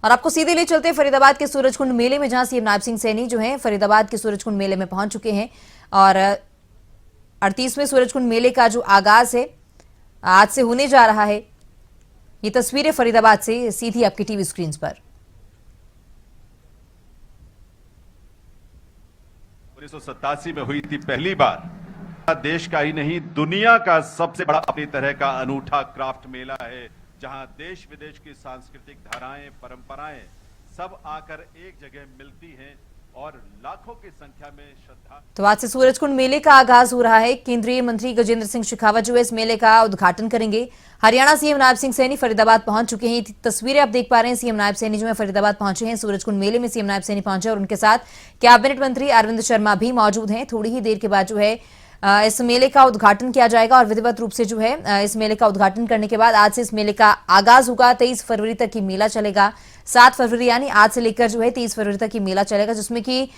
और आपको सीधे ले चलते हैं फरीदाबाद के सूरजकुंड मेले में, जहां सीएम नायब सिंह सैनी जो हैं फरीदाबाद के सूरजकुंड मेले में पहुंच चुके हैं और 38वें सूरजकुंड मेले का जो आगाज है आज से होने जा रहा है। ये तस्वीरें फरीदाबाद से सीधी आपकी टीवी स्क्रीन पर। 1987 में हुई थी पहली बार। देश का ही नहीं दुनिया का सबसे बड़ा अपनी तरह का अनूठा क्राफ्ट मेला है, जहां देश विदेश की सांस्कृतिक धाराएं, परंपराएं सब आकर एक जगह मिलती हैं और लाखों की संख्या में श्रद्धा। तो आज से सूरजकुंड मेले का आगाज हो रहा है। केंद्रीय मंत्री गजेंद्र सिंह शेखावत जो है इस मेले का उद्घाटन करेंगे। हरियाणा सीएम नायब सिंह सैनी फरीदाबाद पहुंच चुके हैं। तस्वीरें आप देख पा रहे हैं, सीएम नायब सैनी जो है फरीदाबाद पहुंचे हैं। सूरजकुंड मेले में सीएम नायब सैनी पहुंचे और उनके साथ कैबिनेट मंत्री अरविंद शर्मा भी मौजूद हैं। थोड़ी ही देर के बाद जो है इस मेले का उद्घाटन किया जाएगा और विधिवत रूप से जो है इस मेले का उद्घाटन करने के बाद आज से इस मेले का आगाज होगा। 23 फरवरी तक की मेला चलेगा। 7 फरवरी यानी आज से लेकर जो है 23 फरवरी तक की मेला चलेगा, जिसमें कि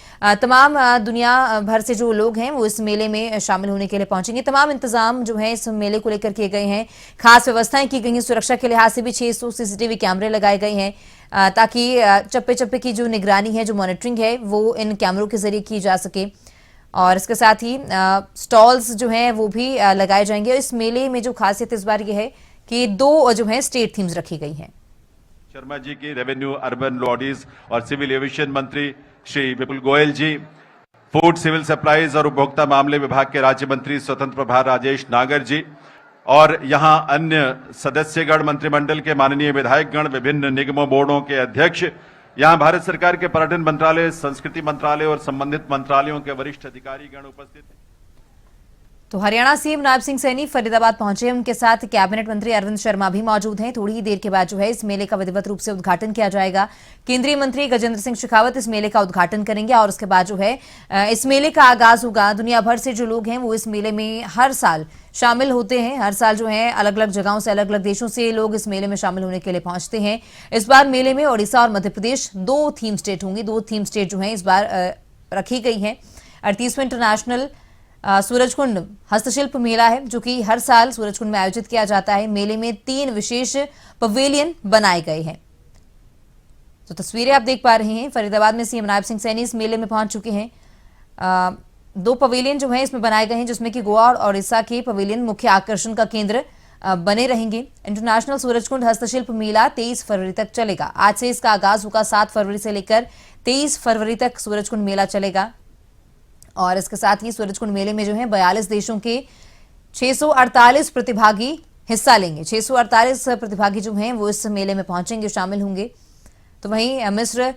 तमाम दुनिया भर से जो लोग हैं वो इस मेले में शामिल होने के लिए पहुंचेंगे। तमाम इंतजाम जो है इस मेले को लेकर किए गए हैं। खास व्यवस्थाएं की गई हैं। सुरक्षा के लिहाज से भी 600 सीसीटीवी कैमरे लगाए गए हैं ताकि चप्पे चप्पे की जो निगरानी है, जो मॉनिटरिंग है, वो इन कैमरों के जरिए की जा सके। और इसके साथ ही स्टॉल्स जो हैं वो भी लगाए जाएंगे। इस मेले में जो खासियत इस बार ये है कि 2 जो है स्टेट थीम्स रखी गई हैं। शर्मा जी की रेवेन्यू, अर्बन लॉडीज और सिविल एविएशन मंत्री श्री विपुल गोयल जी, फूड सिविल सप्लाईज और उपभोक्ता मामले विभाग के राज्य मंत्री स्वतंत्र प्रभार राजेश नागर जी और यहां अन्य सदस्यगण, मंत्रिमंडल के माननीय विधायकगण, विभिन्न निगमों बोर्डों के अध्यक्ष, यहां भारत सरकार के पर्यटन मंत्रालय, संस्कृति मंत्रालय और संबंधित मंत्रालयों के वरिष्ठ अधिकारीगण उपस्थित हैं। तो हरियाणा सीएम नायब सिंह सैनी फरीदाबाद पहुंचे हैं। उनके साथ कैबिनेट मंत्री अरविंद शर्मा भी मौजूद हैं। थोड़ी ही देर के बाद जो है इस मेले का विधिवत रूप से उद्घाटन किया जाएगा। केंद्रीय मंत्री गजेंद्र सिंह शेखावत इस मेले का उद्घाटन करेंगे और उसके बाद जो है इस मेले का आगाज होगा। दुनिया भर से जो लोग हैं वो इस मेले में हर साल शामिल होते हैं। हर साल जो है अलग अलग जगहों से, अलग अलग देशों से लोग इस मेले में शामिल होने के लिए पहुंचते हैं। इस बार मेले में ओडिशा और मध्य प्रदेश 2 थीम स्टेट होंगी। 2 थीम स्टेट जो है इस बार रखी गई है। 38वें इंटरनेशनल सूरजकुंड हस्तशिल्प मेला है जो कि हर साल सूरजकुंड में आयोजित किया जाता है। मेले में 3 विशेष पवेलियन बनाए गए हैं। तो तस्वीरें आप देख पा रहे हैं, फरीदाबाद में सीएम नायब सिंह सैनी इस मेले में पहुंच चुके हैं। 2 पवेलियन जो है इसमें बनाए गए हैं, जिसमें कि गोवा और ओडिशा के पवेलियन मुख्य आकर्षण का केंद्र बने रहेंगे। इंटरनेशनल सूरजकुंड हस्तशिल्प मेला 23 फरवरी तक चलेगा। आज से इसका आगाज होगा। 7 फरवरी से लेकर 23 फरवरी तक सूरजकुंड मेला चलेगा और इसके साथ ही सूरजकुंड मेले में जो है 42 देशों के 648 प्रतिभागी हिस्सा लेंगे। 648 प्रतिभागी जो हैं वो इस मेले में पहुंचेंगे, शामिल होंगे। तो वहीं मिस्र,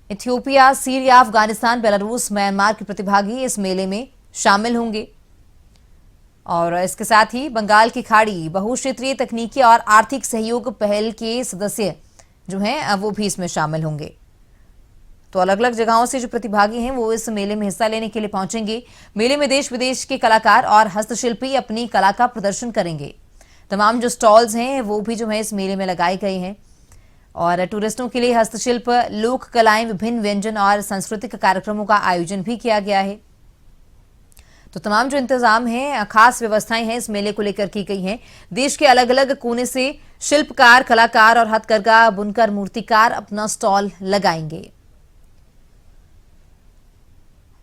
Ethiopia, Syria, Afghanistan, Belarus, Myanmar के प्रतिभागी इस मेले में शामिल होंगे। और इसके साथ ही बंगाल की खाड़ी बहुक्षेत्रीय तकनीकी और आर्थिक सहयोग पहल के सदस्य जो हैं वो भी इसमें शामिल होंगे। तो अलग अलग जगहों से जो प्रतिभागी हैं वो इस मेले में हिस्सा लेने के लिए पहुंचेंगे। मेले में देश विदेश के कलाकार और हस्तशिल्पी अपनी कला का प्रदर्शन करेंगे। तमाम जो स्टॉल्स हैं वो भी जो है इस मेले में लगाए गए हैं और टूरिस्टों के लिए हस्तशिल्प, लोक कलाएं, विभिन्न व्यंजन और सांस्कृतिक कार्यक्रमों का आयोजन भी किया गया है। तो तमाम जो इंतजाम हैं, खास व्यवस्थाएं हैं इस मेले को लेकर की गई हैं। देश के अलग अलग कोने से शिल्पकार, कलाकार और हथकरघा बुनकर, मूर्तिकार अपना स्टॉल लगाएंगे।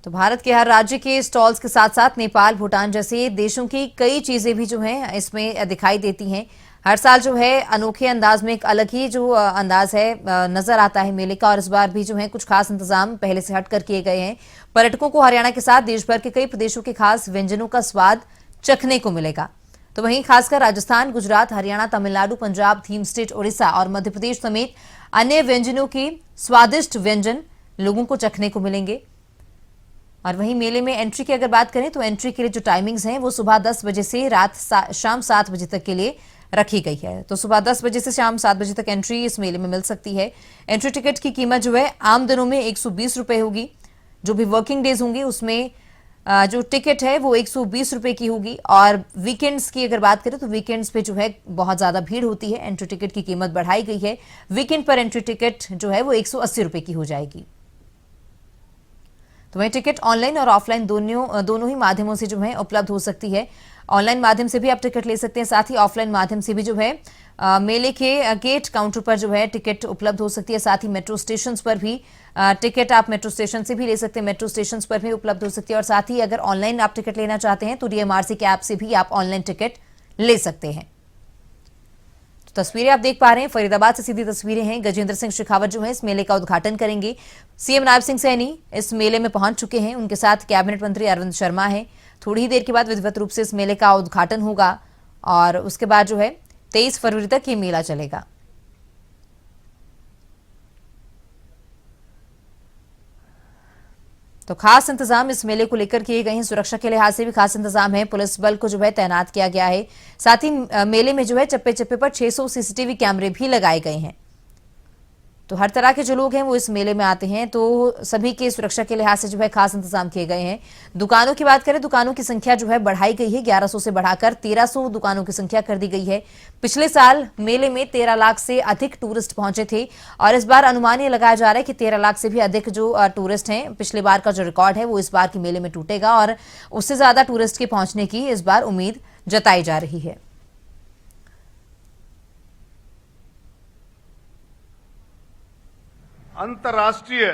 तो भारत के हर राज्य के स्टॉल्स के साथ साथ नेपाल, भूटान जैसे देशों की कई चीजें भी जो हैं इसमें दिखाई देती हैं। हर साल जो है अनोखे अंदाज में एक अलग ही जो अंदाज है नजर आता है मेले का और इस बार भी जो है कुछ खास इंतजाम पहले से हटकर किए गए हैं। पर्यटकों को हरियाणा के साथ देश भर के कई प्रदेशों के खास व्यंजनों का स्वाद चखने को मिलेगा। तो वहीं खासकर राजस्थान, गुजरात, हरियाणा, तमिलनाडु, पंजाब, थीम स्टेट, ओडिशा और मध्य प्रदेश समेत अन्य व्यंजनों के स्वादिष्ट व्यंजन लोगों को चखने को मिलेंगे। और वहीं मेले में एंट्री की अगर बात करें तो एंट्री के लिए जो टाइमिंग्स हैं वो सुबह 10 बजे से शाम 7 बजे तक के लिए रखी गई है। तो सुबह 10 बजे से शाम 7 बजे तक एंट्री इस मेले में मिल सकती है। एंट्री टिकट की कीमत जो है आम दिनों में 120 रुपए होगी। जो भी वर्किंग डेज होंगे उसमें जो टिकट है वो 120 रुपए की होगी और वीकेंड्स की अगर बात करें तो वीकेंड्स पे जो है बहुत ज्यादा भीड़ होती है। एंट्री टिकट की कीमत बढ़ाई गई है। वीकेंड पर एंट्री टिकट जो है वो 180 रुपए की हो जाएगी। तो वही टिकट ऑनलाइन और ऑफलाइन दोनों ही माध्यमों से जो है उपलब्ध हो सकती है। ऑनलाइन माध्यम से भी आप टिकट ले सकते हैं, साथ ही ऑफलाइन माध्यम से भी जो है मेले के गेट काउंटर पर जो है टिकट उपलब्ध हो सकती है। साथ ही मेट्रो स्टेशन पर भी टिकट आप मेट्रो स्टेशन से भी ले सकते हैं, मेट्रो स्टेशन पर भी उपलब्ध हो सकती है। और साथ ही अगर ऑनलाइन आप टिकट लेना चाहते हैं तो डीएमआरसी के ऐप से भी आप ऑनलाइन टिकट ले सकते हैं। तो तस्वीरें आप देख पा रहे हैं, फरीदाबाद से सीधी तस्वीरें हैं। गजेंद्र सिंह शेखावत जो है इस मेले का उद्घाटन करेंगे। सीएम नायब सिंह सैनी इस मेले में पहुंच चुके हैं, उनके साथ कैबिनेट मंत्री अरविंद शर्मा है। थोड़ी ही देर के बाद विधिवत रूप से इस मेले का उद्घाटन होगा और उसके बाद जो है 23 फरवरी तक ये मेला चलेगा। तो खास इंतजाम इस मेले को लेकर किए गए हैं। सुरक्षा के लिहाज से भी खास इंतजाम है, पुलिस बल को जो है तैनात किया गया है। साथ ही मेले में जो है चप्पे चप्पे पर 600 सीसीटीवी कैमरे भी लगाए गए हैं। तो हर तरह के जो लोग हैं वो इस मेले में आते हैं, तो सभी के सुरक्षा के लिहाज से जो है खास इंतजाम किए गए हैं। दुकानों की बात करें, दुकानों की संख्या जो है बढ़ाई गई है, 1100 से बढ़ाकर 1300 दुकानों की संख्या कर दी गई है। पिछले साल मेले में 13 लाख से अधिक टूरिस्ट पहुंचे थे और इस बार अनुमान ये लगाया जा रहा है कि 13 लाख से भी अधिक जो टूरिस्ट हैं, पिछले बार का जो रिकॉर्ड है वो इस बार के मेले में टूटेगा और उससे ज्यादा टूरिस्ट के पहुंचने की इस बार उम्मीद जताई जा रही है। अंतर्राष्ट्रीय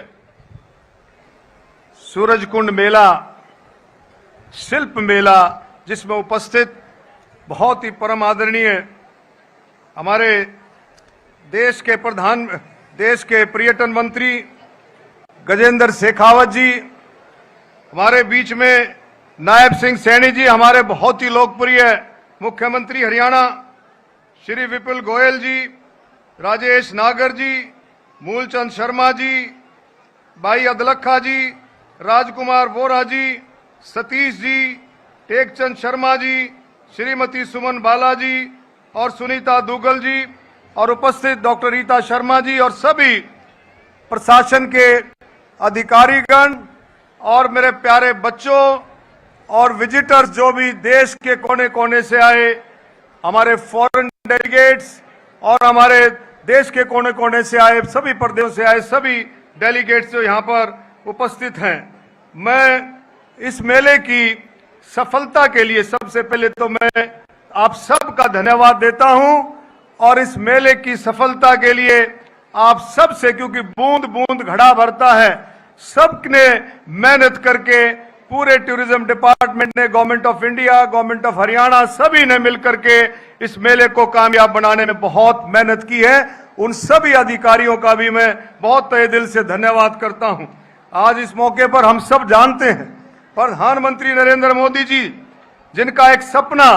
सूरजकुंड मेला, शिल्प मेला, जिसमें उपस्थित बहुत ही परम आदरणीय हमारे देश के पर्यटन मंत्री गजेंद्र शेखावत जी, हमारे बीच में नायब सिंह सैनी जी, हमारे बहुत ही लोकप्रिय मुख्यमंत्री हरियाणा श्री विपुल गोयल जी, राजेश नागर जी, मूलचंद शर्मा जी, भाई अदलखा जी, राजकुमार वोरा जी, सतीश जी, टेकचंद शर्मा जी, श्रीमती सुमन बालाजी और सुनीता दुग्गल जी और उपस्थित डॉक्टर रीता शर्मा जी और सभी प्रशासन के अधिकारीगण और मेरे प्यारे बच्चों और विजिटर्स जो भी देश के कोने कोने से आए, हमारे फॉरेन डेलीगेट्स और हमारे देश के कोने कोने से आए, सभी प्रदेशों से आए सभी डेलीगेट्स जो यहाँ पर उपस्थित हैं, मैं इस मेले की सफलता के लिए सबसे पहले तो मैं आप सबका धन्यवाद देता हूं और इस मेले की सफलता के लिए आप सब से, क्योंकि बूंद बूंद घड़ा भरता है, सबने मेहनत करके, पूरे टूरिज्म डिपार्टमेंट ने, government of India, government of Haryana, सभी ने मिलकर के इस मेले को कामयाब बनाने में बहुत मेहनत की है। उन सभी अधिकारियों का भी मैं बहुत तहे दिल से धन्यवाद करता हूं। आज इस मौके पर हम सब जानते हैं प्रधानमंत्री नरेंद्र मोदी जी, जिनका एक सपना,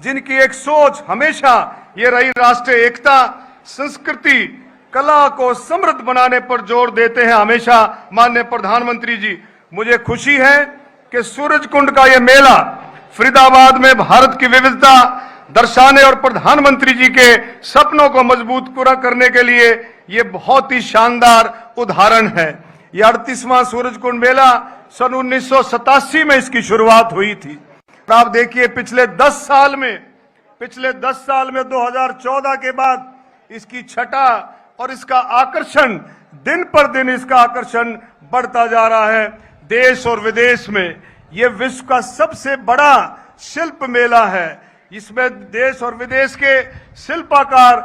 जिनकी एक सोच हमेशा ये रही, राष्ट्रीय एकता, संस्कृति, कला को समृद्ध बनाने पर जोर देते हैं हमेशा माननीय प्रधानमंत्री जी। मुझे खुशी है कि सूरजकुंड का ये मेला फरीदाबाद में भारत की विविधता दर्शाने और प्रधानमंत्री जी के सपनों को मजबूत पूरा करने के लिए ये बहुत ही शानदार उदाहरण है। ये 38वां सूरजकुंड मेला सन 1987 में इसकी शुरुआत हुई थी। आप देखिए पिछले 10 साल में 2014 के बाद इसकी छटा और इसका आकर्षण, दिन पर दिन इसका आकर्षण बढ़ता जा रहा है। देश और विदेश में ये विश्व का सबसे बड़ा शिल्प मेला है। इसमें देश और विदेश के शिल्पकार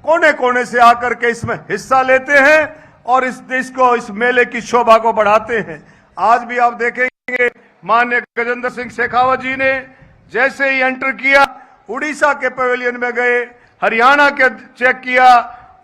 कोने कोने से आकर के इसमें हिस्सा लेते हैं और इस देश को, इस मेले की शोभा को बढ़ाते हैं। आज भी आप देखेंगे माननीय गजेंद्र सिंह शेखावत जी ने जैसे ही एंटर किया, उड़ीसा के पवेलियन में गए, हरियाणा के चेक किया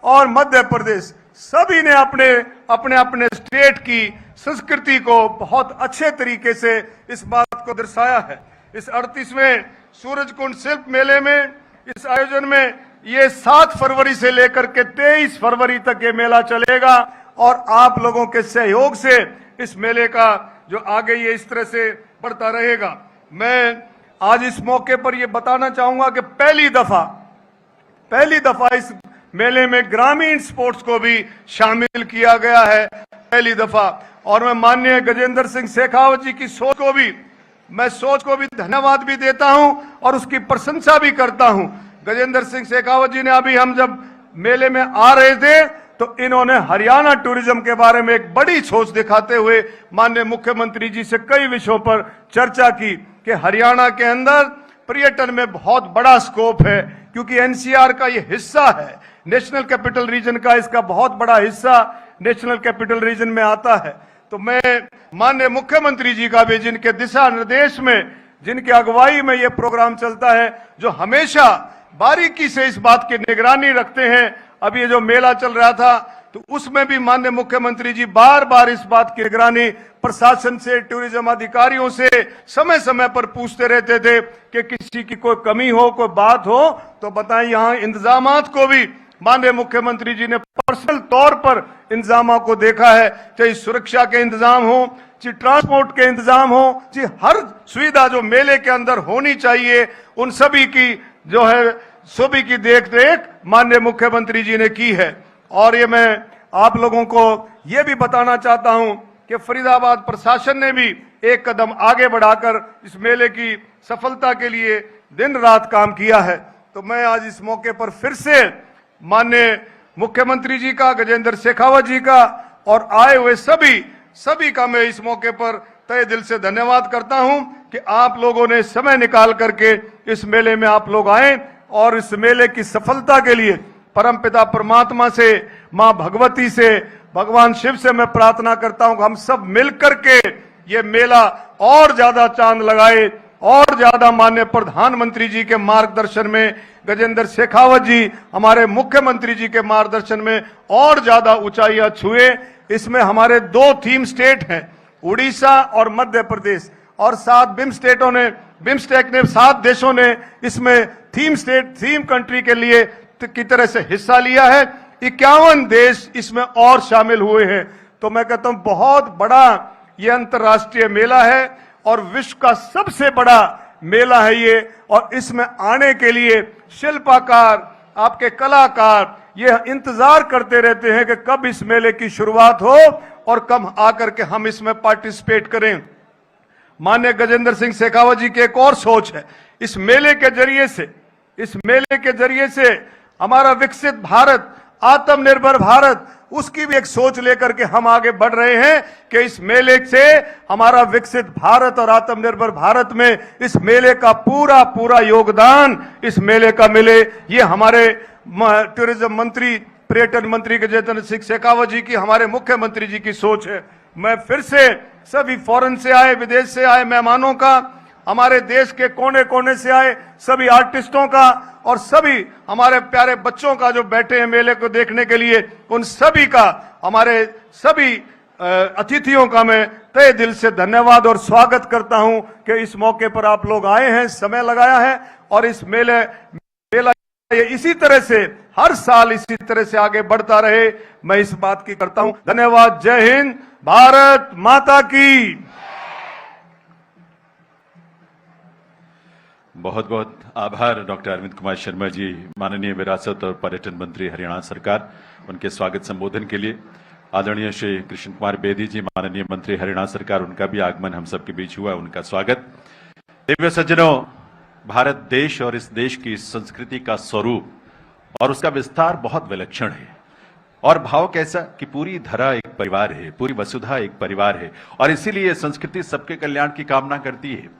और मध्य प्रदेश, सभी ने अपने स्टेट की संस्कृति को बहुत अच्छे तरीके से इस बात को दर्शाया है। इस 38वें सूरजकुंड शिल्प मेले में, इस आयोजन में ये 7 फरवरी से लेकर के 23 फरवरी तक ये मेला चलेगा और आप लोगों के सहयोग से इस मेले का जो आगे ये इस तरह से बढ़ता रहेगा। मैं आज इस मौके पर ये बताना चाहूंगा कि पहली दफा इस मेले में ग्रामीण स्पोर्ट्स को भी शामिल किया गया है, पहली दफा। और मैं माननीय गजेंद्र सिंह शेखावत जी की सोच को भी धन्यवाद भी देता हूं और उसकी प्रशंसा भी करता हूं। गजेंद्र सिंह शेखावत जी ने, अभी हम जब मेले में आ रहे थे तो इन्होंने हरियाणा टूरिज्म के बारे में एक बड़ी सोच दिखाते हुए माननीय मुख्यमंत्री जी से कई विषयों पर चर्चा की कि हरियाणा के अंदर पर्यटन में बहुत बड़ा स्कोप है, क्योंकि एनसीआर का ये हिस्सा है, नेशनल कैपिटल रीजन का, इसका बहुत बड़ा हिस्सा नेशनल कैपिटल रीजन में आता है। तो मैं माननीय मुख्यमंत्री जी का भी, जिनके दिशा निर्देश में, जिनकी अगुवाई में ये प्रोग्राम चलता है, जो हमेशा बारीकी से इस बात की निगरानी रखते हैं। अभी ये जो मेला चल रहा था तो उसमें भी माननीय मुख्यमंत्री जी बार बार इस बात की निगरानी प्रशासन से, टूरिज्म अधिकारियों से समय समय पर पूछते रहते थे कि किसी की कोई कमी हो, कोई बात हो तो बताएं। यहाँ इंतजामात को भी माननीय मुख्यमंत्री जी ने पर्सनल तौर पर इंतजामों को देखा है, चाहे सुरक्षा के इंतजाम हो, चाहे ट्रांसपोर्ट के इंतजाम हो, चाहे हर सुविधा जो मेले के अंदर होनी चाहिए, उन सभी की जो है सभी की देख रेख माननीय मुख्यमंत्री जी ने की है। और ये मैं आप लोगों को ये भी बताना चाहता हूं कि फरीदाबाद प्रशासन ने भी एक कदम आगे बढ़ाकर इस मेले की सफलता के लिए दिन रात काम किया है। तो मैं आज इस मौके पर फिर से माननीय मुख्यमंत्री जी का, गजेंद्र शेखावत जी का और आए हुए सभी का मैं इस मौके पर तहे दिल से धन्यवाद करता हूं कि आप लोगों ने समय निकाल करके इस मेले में आप लोग आए और इस मेले की सफलता के लिए परमपिता परमात्मा से, मां भगवती से, भगवान शिव से मैं प्रार्थना करता हूं कि हम सब मिलकर के ये मेला और ज्यादा चांद लगाए, और ज्यादा माननीय प्रधानमंत्री जी के मार्गदर्शन में, गजेंद्र शेखावत जी हमारे मुख्यमंत्री जी के मार्गदर्शन में और ज्यादा ऊंचाइयां छुए। इसमें हमारे 2 थीम स्टेट हैं, उड़ीसा और मध्य प्रदेश, और 7 बिम्स्टेक ने 7 देशों ने इसमें थीम कंट्री के लिए की तरह से हिस्सा लिया है। 51 देश इसमें और शामिल हुए हैं। तो मैं कहता हूं बहुत बड़ा ये अंतर्राष्ट्रीय मेला है और विश्व का सबसे बड़ा मेला है ये। और इसमें आने के लिए शिल्पकार, आपके कलाकार ये इंतजार करते रहते हैं कि कब इस मेले की शुरुआत हो और कब आकर के हम इसमें पार्टिसिपेट करें। माननीय गजेंद्र सिंह शेखावत जी की एक और सोच है, इस मेले के जरिए से हमारा विकसित भारत, आत्मनिर्भर भारत, उसकी भी एक सोच लेकर के हम आगे बढ़ रहे हैं कि इस मेले से हमारा विकसित भारत और आत्मनिर्भर भारत में इस मेले का पूरा योगदान इस मेले का मिले। ये हमारे टूरिज्म मंत्री, पर्यटन मंत्री गजेंद्र सिंह शेखावत जी की, हमारे मुख्यमंत्री जी की सोच है। मैं फिर से सभी फॉरेन से आए, विदेश से आए मेहमानों का, हमारे देश के कोने कोने से आए सभी आर्टिस्टों का और सभी हमारे प्यारे बच्चों का जो बैठे हैं मेले को देखने के लिए, उन सभी का, हमारे सभी अतिथियों का मैं तहे दिल से धन्यवाद और स्वागत करता हूं कि इस मौके पर आप लोग आए हैं, समय लगाया है। और इस मेला ये इसी तरह से हर साल इसी तरह से आगे बढ़ता रहे, मैं इस बात की करता हूं। धन्यवाद। जय हिंद, भारत माता की। बहुत बहुत आभार डॉक्टर अरविंद कुमार शर्मा जी, माननीय विरासत और पर्यटन मंत्री हरियाणा सरकार, उनके स्वागत संबोधन के लिए। आदरणीय श्री कृष्ण कुमार बेदी जी, माननीय मंत्री हरियाणा सरकार, उनका भी आगमन हम सबके बीच हुआ, उनका स्वागत। दिव्य सज्जनों, भारत देश और इस देश की संस्कृति का स्वरूप और उसका विस्तार बहुत विलक्षण है। और भाव कैसा कि पूरी धरा एक परिवार है, पूरी वसुधा एक परिवार है, और इसीलिए संस्कृति सबके कल्याण की कामना करती है।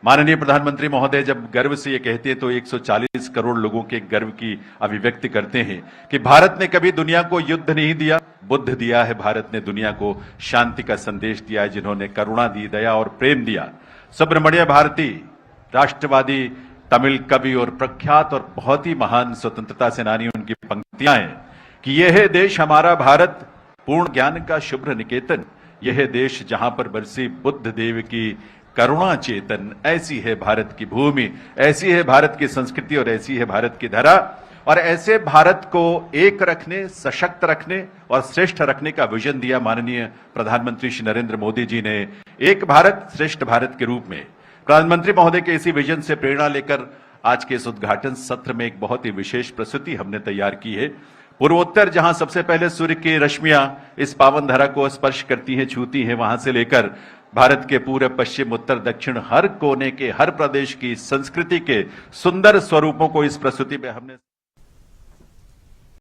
माननीय प्रधानमंत्री महोदय जब गर्व से ये कहते हैं तो 140 करोड़ लोगों के गर्व की अभिव्यक्ति करते हैं कि भारत ने कभी दुनिया को युद्ध नहीं दिया, बुद्ध दिया है। भारत ने दुनिया को शांति का संदेश दिया है, जिन्होंने करुणा दी, दया और प्रेम दिया। सुब्रमण्य भारती, राष्ट्रवादी तमिल कवि और प्रख्यात और बहुत ही महान स्वतंत्रता सेनानी, उनकी पंक्तियां हैं कि यह देश हमारा भारत, पूर्ण ज्ञान का शुभ्र निकेतन, यह देश जहां पर बरसी बुद्ध देव की करुणा चेतन, ऐसी है भारत की भूमि, ऐसी है भारत की संस्कृति और ऐसी है भारत की धरा। और ऐसे भारत को एक रखने, सशक्त रखने और श्रेष्ठ रखने का विजन दिया माननीय प्रधानमंत्री श्री नरेंद्र मोदी जी ने, एक भारत श्रेष्ठ भारत के रूप में। प्रधानमंत्री महोदय के इसी विजन से प्रेरणा लेकर आज के इस उद्घाटन सत्र में एक बहुत ही विशेष प्रस्तुति हमने तैयार की है। पूर्वोत्तर, जहां सबसे पहले सूर्य की रश्मियां इस पावन धरा को स्पर्श करती हैं, छूती हैं, वहां से लेकर भारत के पूरे पश्चिम, उत्तर, दक्षिण, हर कोने के, हर प्रदेश की संस्कृति के सुंदर स्वरूपों को इस प्रस्तुति में हमने